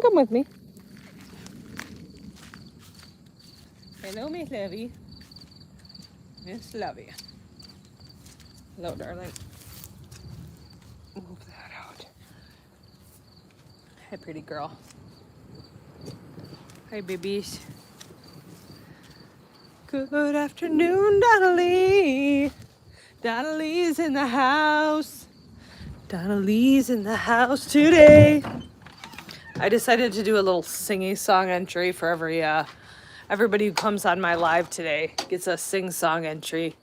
can come with me. Hello, Miss Lovey. Miss Lovey. Hello, darling. Move that out. Hi, pretty girl. Hi, babies. Good afternoon, Donnelly. Donnelly's in the house. Donnelly's in the house today. I decided to do a little singing song entry for everybody who comes on my live today. Gets a sing song entry.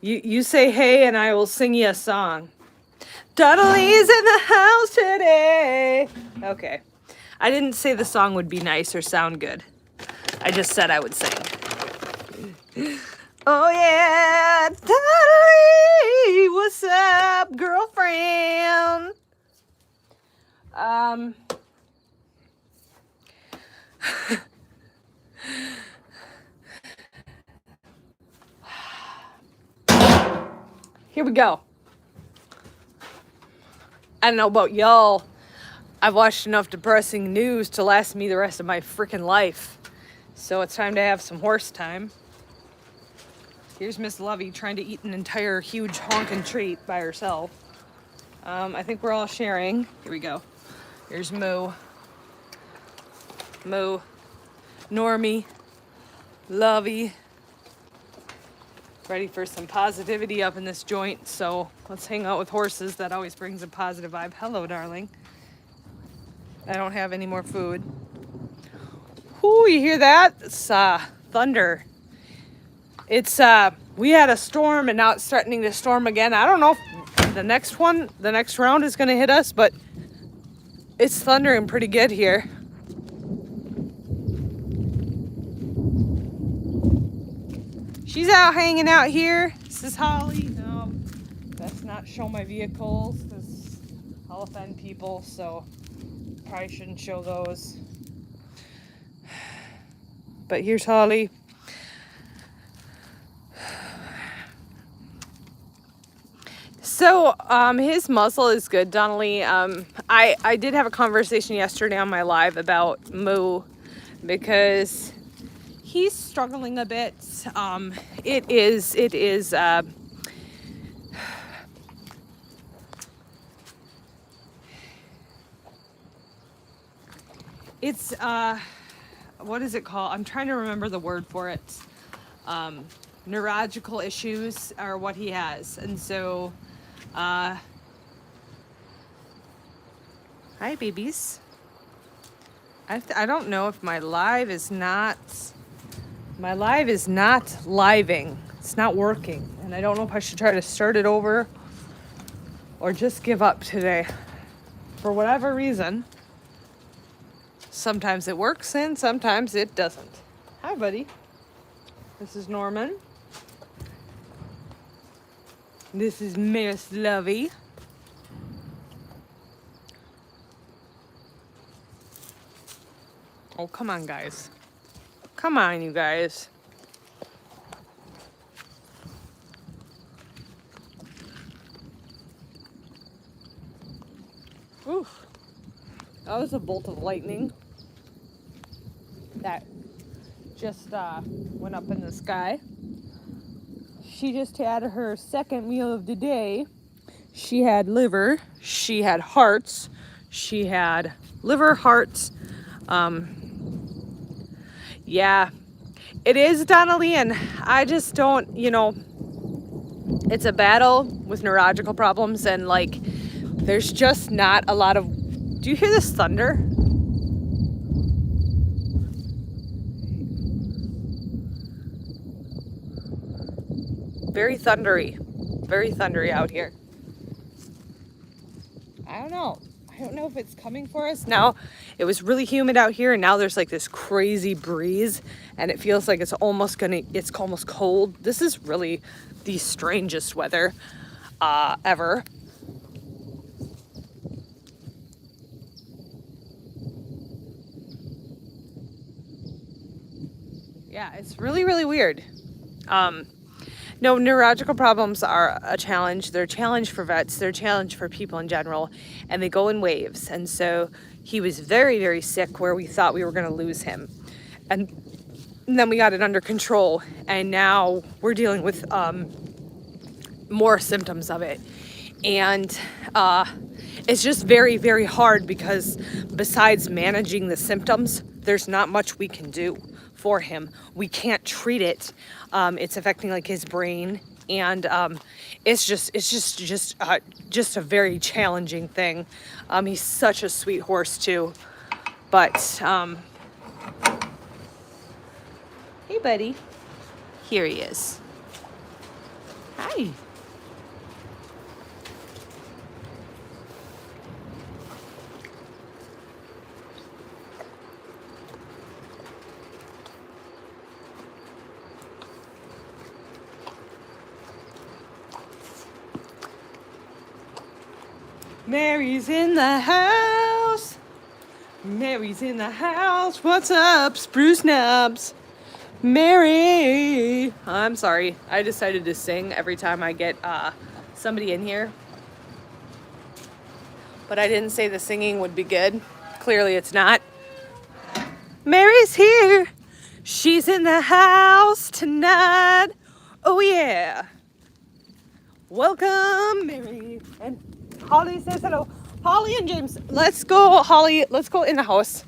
You say hey and I will sing you a song. Donnelly's in the house today. Okay. I didn't say the song would be nice or sound good. I just said I would sing. Oh yeah, Donnelly, what's up, girlfriend? Here we go. I don't know about y'all. I've watched enough depressing news to last me the rest of my freaking life. So it's time to have some horse time. Here's Miss Lovey trying to eat an entire huge honkin' treat by herself. I think we're all sharing. Here we go. Here's Moo. Moo. Normie. Lovey. Ready for some positivity up in this joint, so let's hang out with horses. That always brings a positive vibe. Hello, darling. I don't have any more food. Ooh, you hear that? It's thunder. It's we had a storm and now it's threatening to storm again. I don't know if the next round is gonna hit us, but it's thundering pretty good here. She's out hanging out here. This is Holly. No, that's not show my vehicles because I'll offend people, so probably shouldn't show those. But here's Holly. So his muscle is good, Donnelly. I did have a conversation yesterday on my live about Moo because he's struggling a bit. It is what is it called? I'm trying to remember the word for it. Neurological issues are what he has. And so, hi babies. I don't know if my live is not living. It's not working. And I don't know if I should try to start it over or just give up today. For whatever reason. Sometimes it works and sometimes it doesn't. Hi, buddy. This is Norman. This is Miss Lovey. Oh, come on, guys. Come on, you guys. Oof. That was a bolt of lightning that just went up in the sky. She just had her second meal of the day. She had liver, she had hearts, she had liver, hearts. Yeah, it is, Donnelly, and I just don't, it's a battle with neurological problems, and like, there's just not a lot of, do you hear this thunder? Very thundery out here. I don't know if it's coming for us. Now, it was really humid out here, and now there's like this crazy breeze, and it feels like it's almost cold. This is really the strangest weather ever. Yeah, it's really, really weird. No, neurological problems are a challenge. They're a challenge for vets. They're a challenge for people in general, and they go in waves. And so he was very, very sick where we thought we were going to lose him. And then we got it under control, and now we're dealing with more symptoms of it. And it's just very, very hard because besides managing the symptoms, there's not much we can do for him. We can't treat it. It's affecting like his brain, and it's just a very challenging thing. He's such a sweet horse too, but hey buddy, here he is. Hi. Mary's in the house. Mary's in the house. What's up, Spruce Nubs? Mary. I'm sorry. I decided to sing every time I get somebody in here. But I didn't say the singing would be good. Clearly it's not. Mary's here. She's in the house tonight. Oh yeah. Welcome, Mary. And Holly says hello. Holly and James, let's go, Holly, let's go in the house.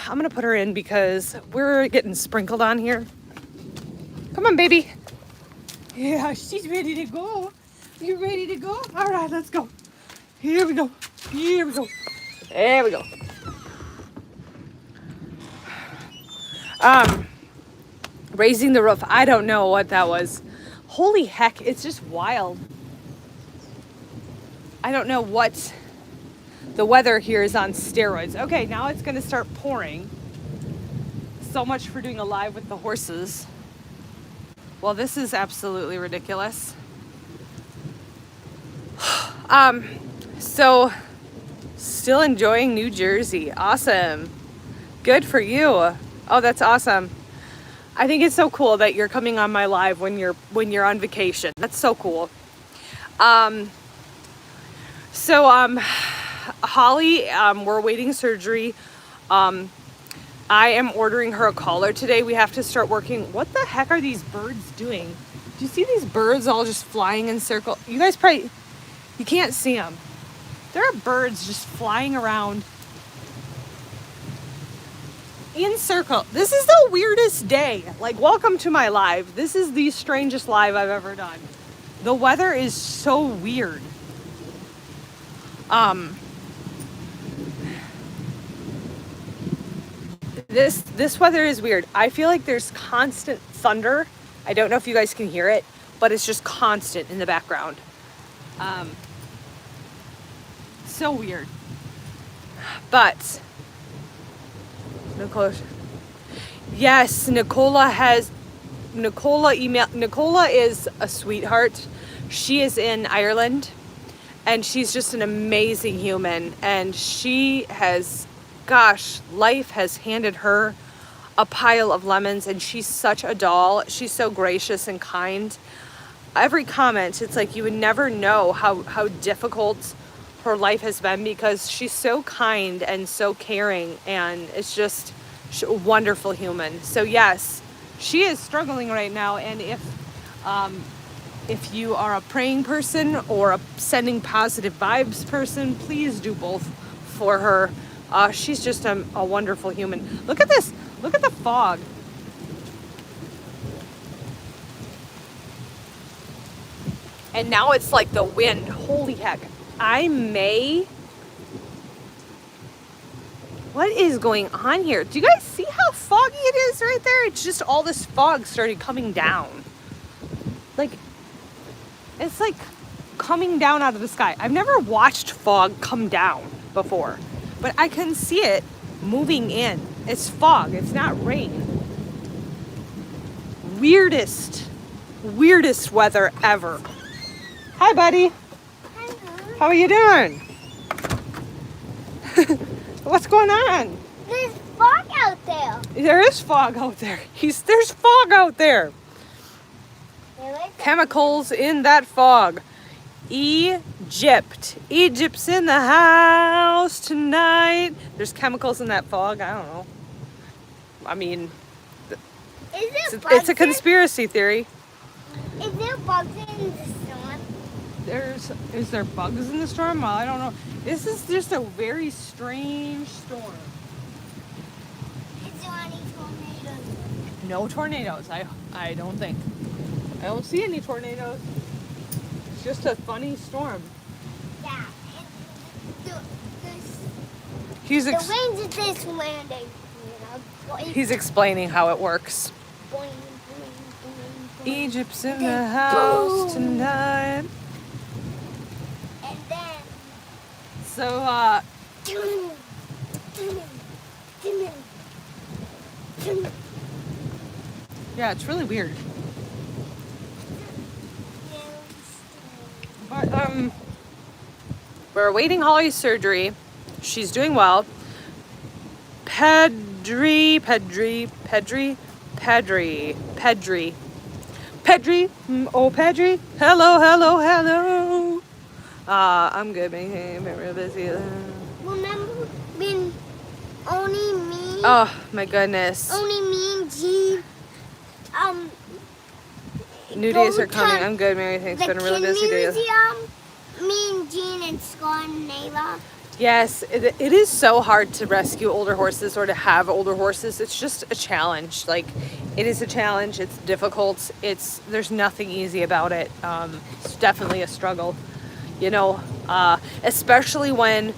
I'm gonna put her in because we're getting sprinkled on here. Come on, baby. Yeah, she's ready to go. You ready to go? All right, let's go. Here we go. Here we go. There we go. Raising the roof. I don't know what that was. Holy heck, it's just wild. I don't know what the weather here is on steroids. Okay, now it's going to start pouring. So much for doing a live with the horses. Well, this is absolutely ridiculous. So still enjoying New Jersey. Awesome. Good for you. Oh, that's awesome. I think it's so cool that you're coming on my live when you're on vacation. That's so cool. Holly, we're waiting surgery. I am ordering her a collar today. We have to start working. What the heck are these birds doing? Do you see these birds all just flying in circle? You guys probably, you can't see them. There are birds just flying around in circle. This is the weirdest day. Like, welcome to my live. This is the strangest live I've ever done. The weather is so weird. This weather is weird. I feel like there's constant thunder. I don't know if you guys can hear it, but it's just constant in the background. So weird. But Nicola, yes, Nicola is a sweetheart. She is in Ireland, and she's just an amazing human, and she has, gosh, life has handed her a pile of lemons, and she's such a doll. She's so gracious and kind. Every comment, it's like you would never know how difficult her life has been, because she's so kind and so caring, and it's just a wonderful human. So yes, she is struggling right now, and if you are a praying person or a sending positive vibes person, please do both for her. She's just a wonderful human. Look at this. Look at the fog. And now it's like the wind. Holy heck. What is going on here? Do you guys see how foggy it is right there? It's just all this fog started coming down. Like, it's like coming down out of the sky. I've never watched fog come down before, but I can see it moving in. It's fog. It's not rain. Weirdest weather ever. Hi, buddy. Hello. How are you doing? What's going on? There's fog out there. There is fog out there. There's fog out there. Chemicals in that fog. Egypt. Egypt's in the house tonight. There's chemicals in that fog. I don't know. I mean, Is it's, there it's bugs a conspiracy theory. Is there bugs in the storm? Is there bugs in the storm? Well, I don't know. This is just a very strange storm. Is there any tornadoes? No tornadoes. I don't think. I don't see any tornadoes. It's just a funny storm. Yeah. He's The ex- winds are this landing, you know. he's explaining how it works. Boing, boing, boing, boing. Egypt's in the Then house boom. tonight. And then. So yeah, it's really weird. But we're awaiting Holly's surgery. She's doing well. Pedri. Oh, Pedri. Hello. I'm good, man. I'm real busy. Remember when only me, Oh my goodness. only me and Jean, New go days are coming. to I'm good, Mary. Thanks. the Been a really Kin busy day. Museum? Me and Jean and Scott and Nayla. Yes, it is so hard to rescue older horses or to have older horses. It's just a challenge. Like, it is a challenge. It's difficult. There's nothing easy about it. It's definitely a struggle, you know, especially when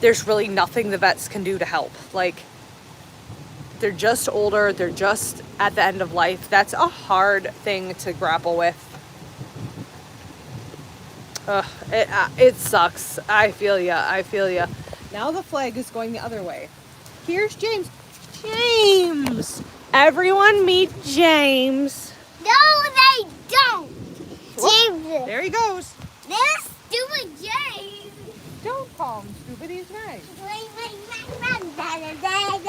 there's really nothing the vets can do to help. Like, they're just older. They're just at the end of life. That's a hard thing to grapple with. It sucks. I feel ya. Now the flag is going the other way. Here's James. Everyone meet James. No, they don't. Whoop. James. There he goes. This stupid James. Don't call him stupid. He's nice.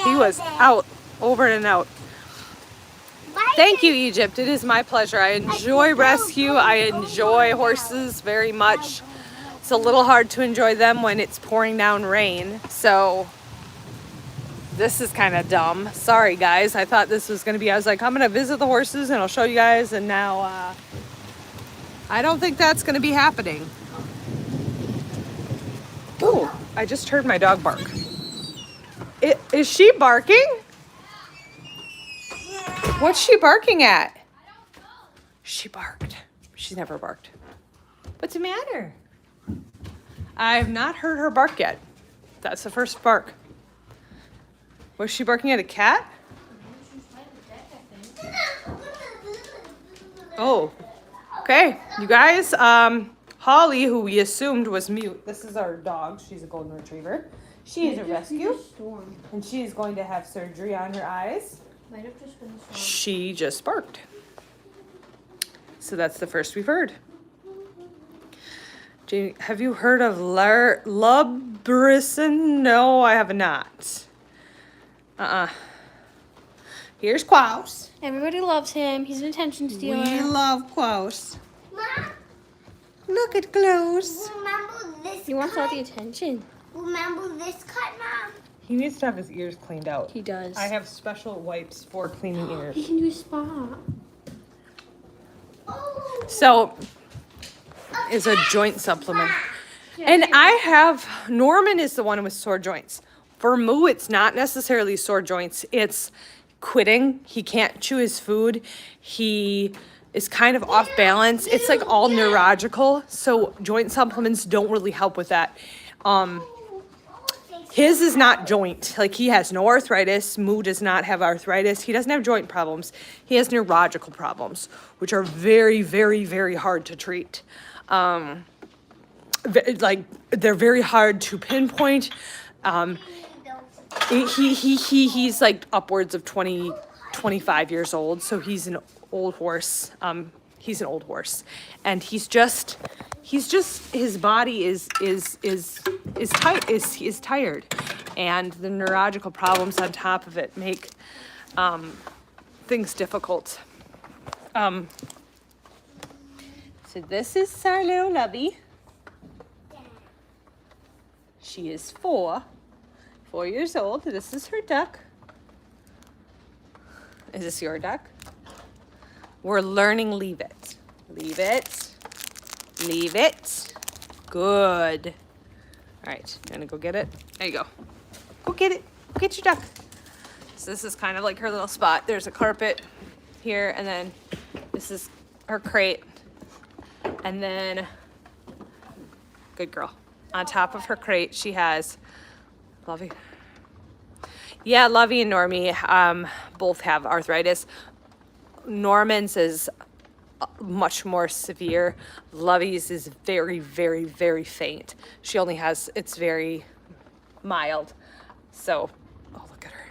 He He was out, over and out. Thank you, Egypt. It is my pleasure. I enjoy rescue. I enjoy horses very much. It's a little hard to enjoy them when it's pouring down rain. So this is kind of dumb. Sorry, guys. I thought this was going to be, I was like, I'm going to visit the horses and I'll show you guys. And now I don't think that's going to be happening. Oh, I just heard my dog bark. Is she barking? What's she barking at? She barked. She's never barked. What's the matter? I have not heard her bark yet. That's the first bark. Was she barking at a cat? Oh, okay. You guys, Holly, who we assumed was mute. This is our dog. She's a golden retriever. She is a rescue. And she is going to have surgery on her eyes. Might have just been the storm. She just barked. So that's the first we've heard. Jamie, have you heard of Lubricin? No, I have not. Here's Klaus. Everybody loves him. He's an attention stealer. We love Klaus. Mom, Look at Klaus. remember this He wants all cut? the attention. Remember this cut, Mom? He needs to have his ears cleaned out. He does. I have special wipes for cleaning ears. He can do a spa. Oh, So, is a joint supplement. And Norman is the one with sore joints. For Moo, it's not necessarily sore joints. It's quitting. He can't chew his food. He is kind of off balance. It's like all neurological. So joint supplements don't really help with that. His is not joint. Like, he has no arthritis. Moo does not have arthritis. He doesn't have joint problems. He has neurological problems, which are very, very, very hard to treat. They're very hard to pinpoint. He's like upwards of 20, 25 years old. So he's an old horse. He's an old horse, and he's just his body is tired, and the neurological problems on top of it make things difficult. So this is our little Lovey. She is 4 years old. This is her duck. Is this your duck? We're learning leave it. Leave it. Leave it. Good. All right, I'm gonna go get it. There you go. Go get it. Go get your duck. So this is kind of like her little spot. There's a carpet here, and then this is her crate. And then, good girl. On top of her crate, she has Lovey. Yeah, Lovey and Normie both have arthritis. Norman's is much more severe. Lovey's is very, very, very faint. She only has, it's very mild. So, oh, look at her.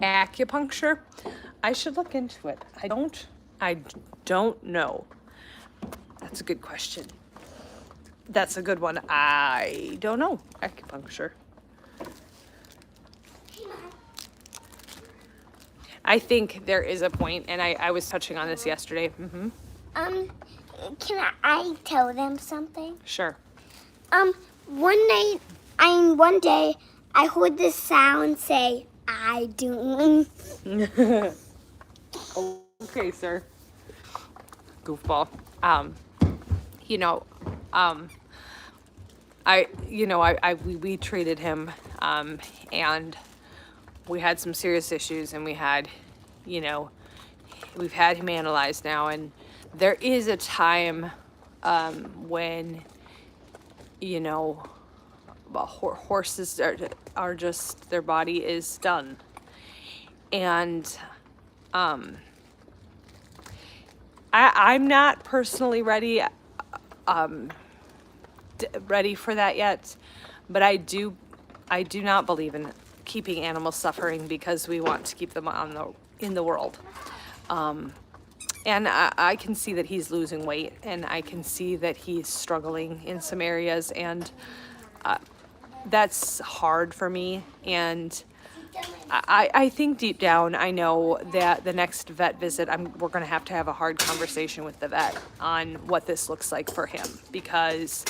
Acupuncture? I should look into it. I don't know. That's a good question. That's a good one. I don't know. Acupuncture. I think there is a point, and I was touching on this yesterday. Mm-hmm. Can I tell them something? Sure. One day I heard this sound say, I do. Okay, sir. Goofball. We treated him, and we had some serious issues, and we've had him analyzed now, and there is a time, when, horses are just, their body is done. And, I'm not personally ready for that yet, but I do not believe in keeping animals suffering because we want to keep them in the world. And I can see that he's losing weight, and I can see that he's struggling in some areas, and that's hard for me. And I think deep down, I know that the next vet visit, we're going to have a hard conversation with the vet on what this looks like for him, because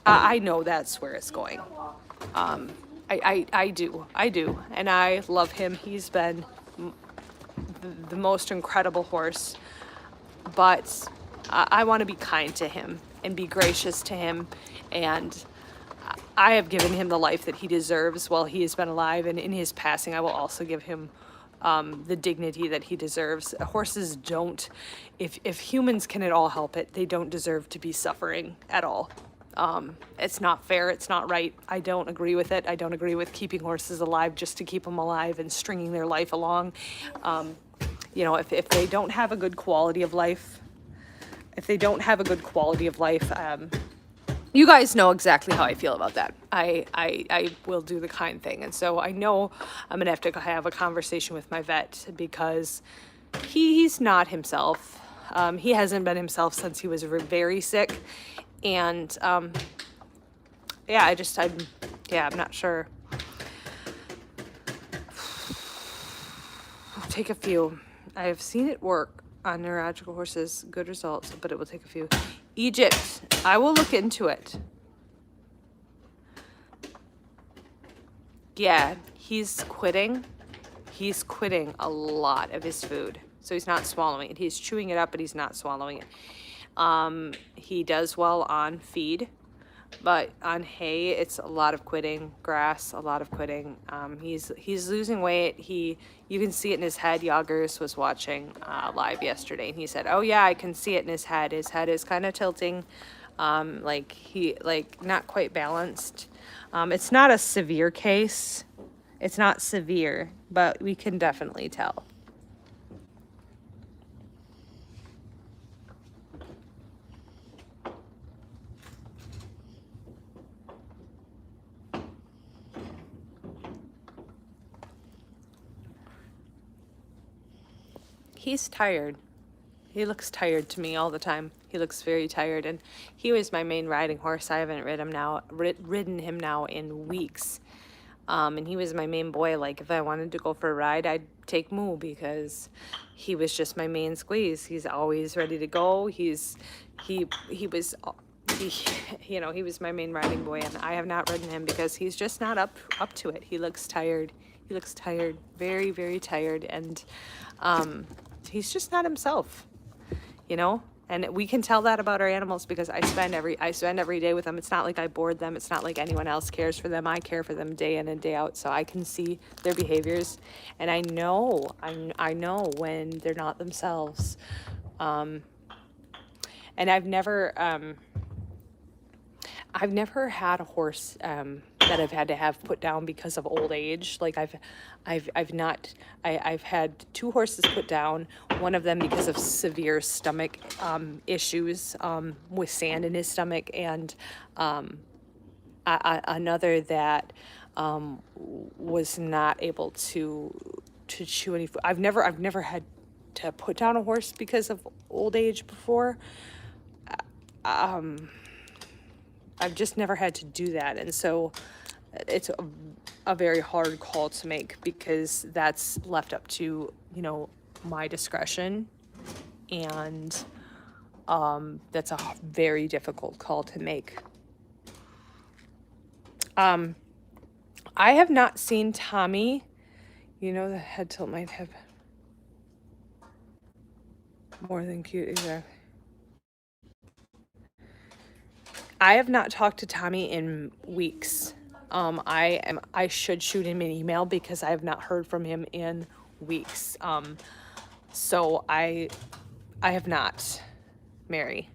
I know that's where it's going. I do, and I love him. He's been the most incredible horse, but I want to be kind to him and be gracious to him, and I have given him the life that he deserves while he has been alive, and in his passing, I will also give him the dignity that he deserves. Horses don't, if humans can at all help it, they don't deserve to be suffering at all. It's not fair. It's not right. I don't agree with it. I don't agree with keeping horses alive just to keep them alive and stringing their life along. If they don't have a good quality of life, you guys know exactly how I feel about that. I will do the kind thing. And so I know I'm going to have a conversation with my vet, because he's not himself. He hasn't been himself since he was very sick. And, I'm not sure. Take a few. I have seen it work on neurological horses, good results, but it will take a few. Egypt, I will look into it. Yeah, he's quitting a lot of his food. So he's not swallowing it. He's chewing it up, but he's not swallowing it. He does well on feed, but on hay, it's a lot of quitting. Grass, a lot of quitting. He's losing weight. You can see it in his head. Yagers was watching live yesterday, and he said, "Oh yeah, I can see it in his head. His head is kind of tilting, not quite balanced. It's not a severe case. It's not severe, but we can definitely tell." He's tired. He looks tired to me all the time. He looks very tired, and he was my main riding horse. I haven't ridden him now in weeks. And he was my main boy. Like, if I wanted to go for a ride, I'd take Moo because he was just my main squeeze. He's always ready to go. He was, he, he was my main riding boy, and I have not ridden him because he's just not up to it. He looks tired. He looks tired, very, very tired, and he's just not himself, you know? And we can tell that about our animals because I spend every day with them. It's not like I board them. It's not like anyone else cares for them. I care for them day in and day out, so I can see their behaviors, and I know when they're not themselves. And I've never had a horse that I've had to have put down because of old age. Like I've had 2 horses put down. One of them because of severe stomach issues with sand in his stomach, and another that was not able to chew any food. I've never had to put down a horse because of old age before. I've just never had to do that, and so it's a very hard call to make because that's left up to, you know, my discretion, and that's a very difficult call to make. I have not seen Tommy. You know, the head tilt might have more than cute, exactly. I have not talked to Tommy in weeks. I should shoot him an email because I have not heard from him in weeks. So I have not, Mary.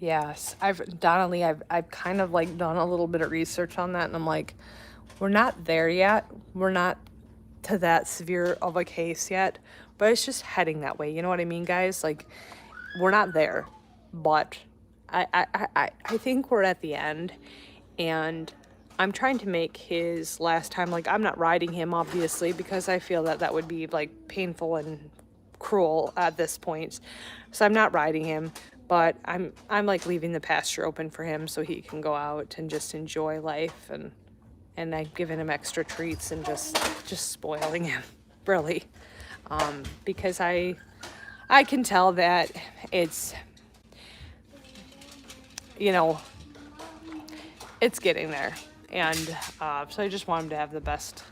Yes, Donnelly, I've kind of like done a little bit of research on that, and I'm like, we're not there yet. We're not to that severe of a case yet, but it's just heading that way. You know what I mean, guys? Like, we're not there, but I think we're at the end, and I'm trying to make his last time, like, I'm not riding him, obviously, because I feel that would be, like, painful and cruel at this point. So I'm not riding him, but I'm like leaving the pasture open for him so he can go out and just enjoy life, and I've given him extra treats and just spoiling him, really, because I can tell that it's, you know, it's getting there, and so I just want him to have the best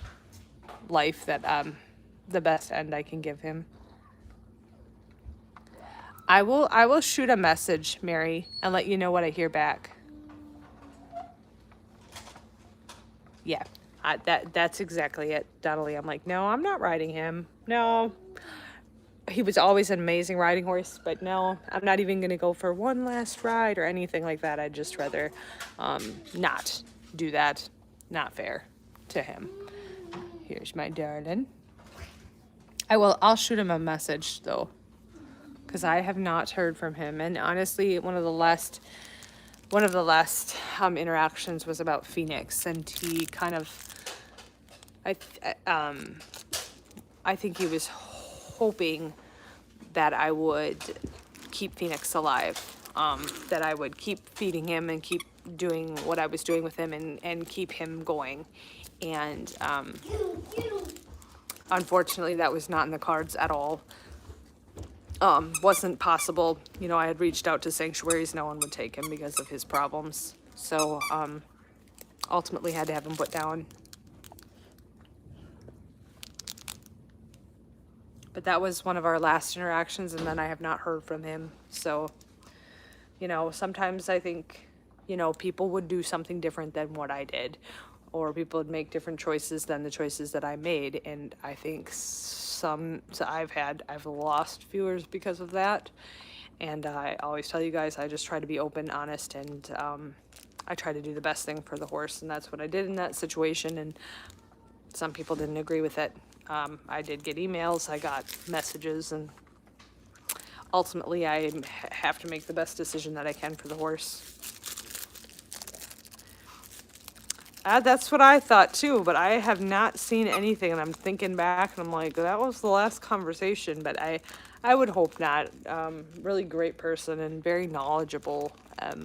life that the best end I can give him. I will shoot a message, Mary, and let you know what I hear back. Yeah, that's exactly it, Donnelly. I'm like, no, I'm not riding him. No, he was always an amazing riding horse, but no, I'm not even gonna go for one last ride or anything like that. I'd just rather not do that. Not fair to him. Here's my darling. I'll shoot him a message though, because I have not heard from him. And honestly, one of the last interactions was about Phoenix, and he kind of, I think he was hoping that I would keep Phoenix alive, that I would keep feeding him and keep doing what I was doing with him and keep him going. And unfortunately, that was not in the cards at all. Wasn't possible. You know, I had reached out to sanctuaries. No one would take him because of his problems. So ultimately had to have him put down. But that was one of our last interactions, and then I have not heard from him. So, you know, sometimes I think, you know, people would do something different than what I did, or people would make different choices than the choices that I made. And I think I've lost viewers because of that. And I always tell you guys, I just try to be open, honest, and I try to do the best thing for the horse, and that's what I did in that situation. And some people didn't agree with it. I did get emails, I got messages, and ultimately I have to make the best decision that I can for the horse. That's what I thought too, but I have not seen anything, and I'm thinking back, and I'm like, that was the last conversation, but I would hope not. Really great person and very knowledgeable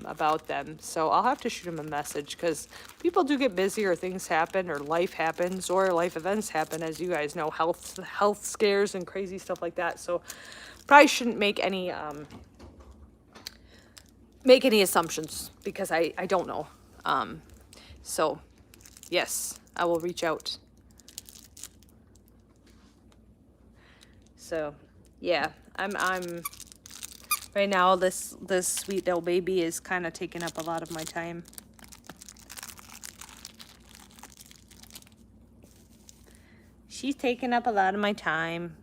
about them. So I'll have to shoot him a message because people do get busy, or things happen, or life happens, or life events happen, as you guys know, health scares and crazy stuff like that. So probably shouldn't make any assumptions because I don't know. So yes, I will reach out. So yeah, I'm right now this sweet little baby is kind of taking up a lot of my time. She's taking up a lot of my time.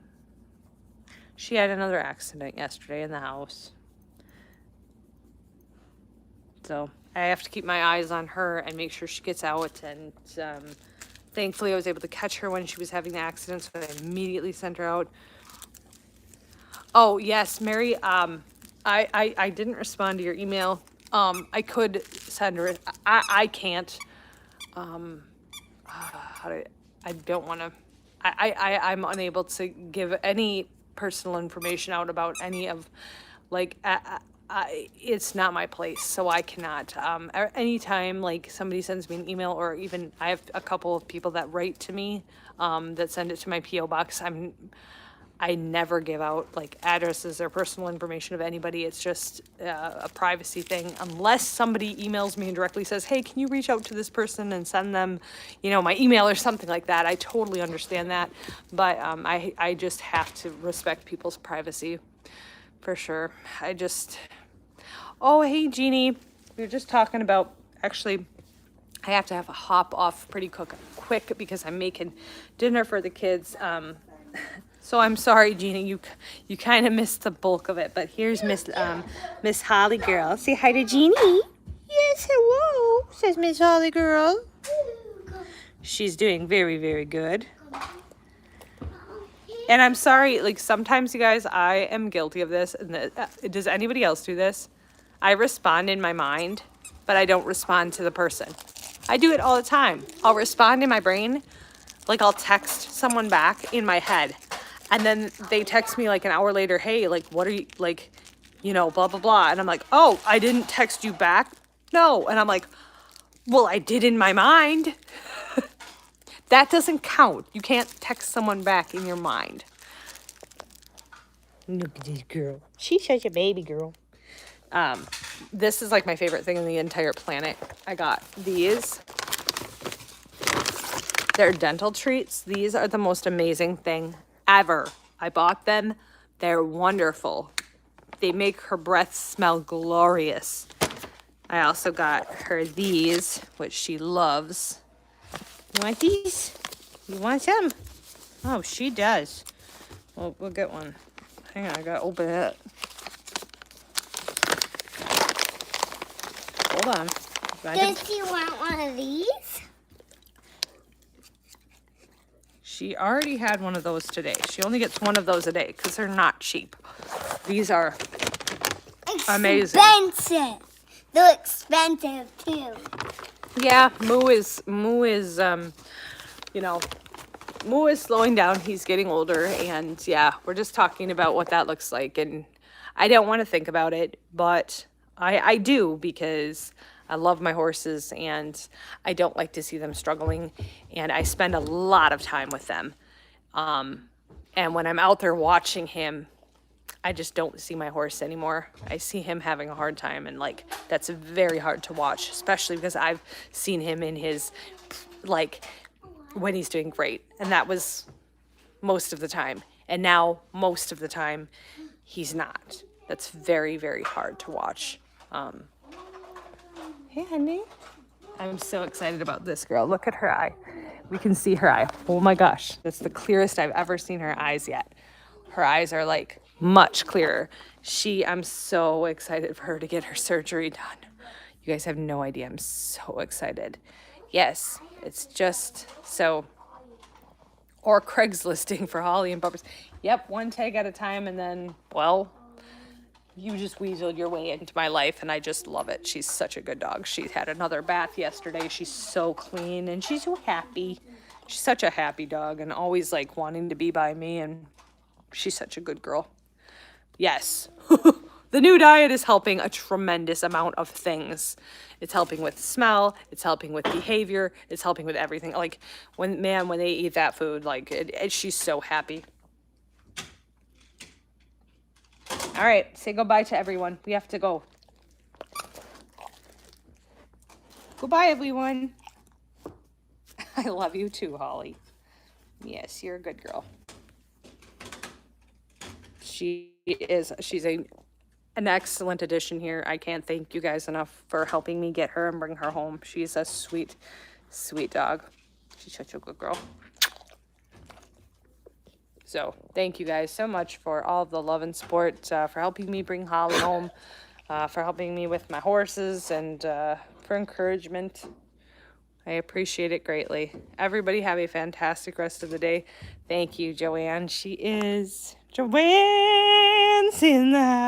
She had another accident yesterday in the house. So I have to keep my eyes on her and make sure she gets out. And thankfully I was able to catch her when she was having the accident, so I immediately sent her out. Oh yes, Mary, I didn't respond to your email. I could send her, I can't. I don't want to, I'm unable to give any personal information out about any of, like, it's not my place, so I cannot. Anytime, like, somebody sends me an email, or even I have a couple of people that write to me, that send it to my P.O. box, I never give out, like, addresses or personal information of anybody. It's just a privacy thing. Unless somebody emails me and directly says, hey, can you reach out to this person and send them, you know, my email or something like that. I totally understand that. But I just have to respect people's privacy, for sure. Oh, hey, Jeannie. We were just talking about, actually, I have to have a hop off pretty quick because I'm making dinner for the kids. So I'm sorry, Jeannie, you kind of missed the bulk of it, but here's Miss Holly girl. Say hi to Jeannie. Yes, hello, says Miss Holly girl. She's doing very, very good. And I'm sorry, like, sometimes, you guys, I am guilty of this. And does anybody else do this? I respond in my mind, but I don't respond to the person. I do it all the time. I'll respond in my brain, like I'll text someone back in my head. And then they text me like an hour later, hey, like, what are you, like, you know, blah, blah, blah. And I'm like, oh, I didn't text you back? No. And I'm like, well, I did in my mind. That doesn't count. You can't text someone back in your mind. Look at this girl. She's such a baby girl. This is like my favorite thing on the entire planet. I got these. They're dental treats. These are the most amazing thing ever. I bought them. They're wonderful. They make her breath smell glorious. I also got her these, which she loves. You want these? You want some? Oh, she does. Well, we'll get one. Hang on, I gotta open it. Hold on. Does she want one of these? She already had one of those today. She only gets one of those a day because they're not cheap. These are amazing. Expensive. They're expensive too. Yeah, Moo is you know, Moo is slowing down. He's getting older, and yeah, we're just talking about what that looks like. And I don't want to think about it, but I do, because I love my horses and I don't like to see them struggling, and I spend a lot of time with them. And when I'm out there watching him, I just don't see my horse anymore. I see him having a hard time, and like, that's very hard to watch, especially because I've seen him in his, like, when he's doing great, and that was most of the time. And now most of the time he's not. That's very, very hard to watch. Hey, honey. I'm so excited about this girl. Look at her eye. We can see her eye. Oh my gosh. That's the clearest I've ever seen her eyes yet. Her eyes are like much clearer. I'm so excited for her to get her surgery done. You guys have no idea. I'm so excited. Yes, it's just so. Or Craigslisting for Holly and Bumpers. Yep, one tag at a time, and then, well, you just weaseled your way into my life, and I just love it. She's such a good dog. She had another bath yesterday. She's so clean, and she's so happy. She's such a happy dog, and always like wanting to be by me, and she's such a good girl. Yes. The new diet is helping a tremendous amount of things. It's helping with smell, it's helping with behavior, it's helping with everything. Like when they eat that food, like she's so happy. All right, say goodbye to everyone. We have to go. Goodbye, everyone. I love you too, Holly. Yes, you're a good girl. She's an excellent addition here. I can't thank you guys enough for helping me get her and bring her home. She's a sweet, sweet dog. She's such a good girl. So thank you guys so much for all the love and support, for helping me bring Holly home, for helping me with my horses, and for encouragement. I appreciate it greatly. Everybody have a fantastic rest of the day. Thank you, Joanne. She is Joanne's in the house.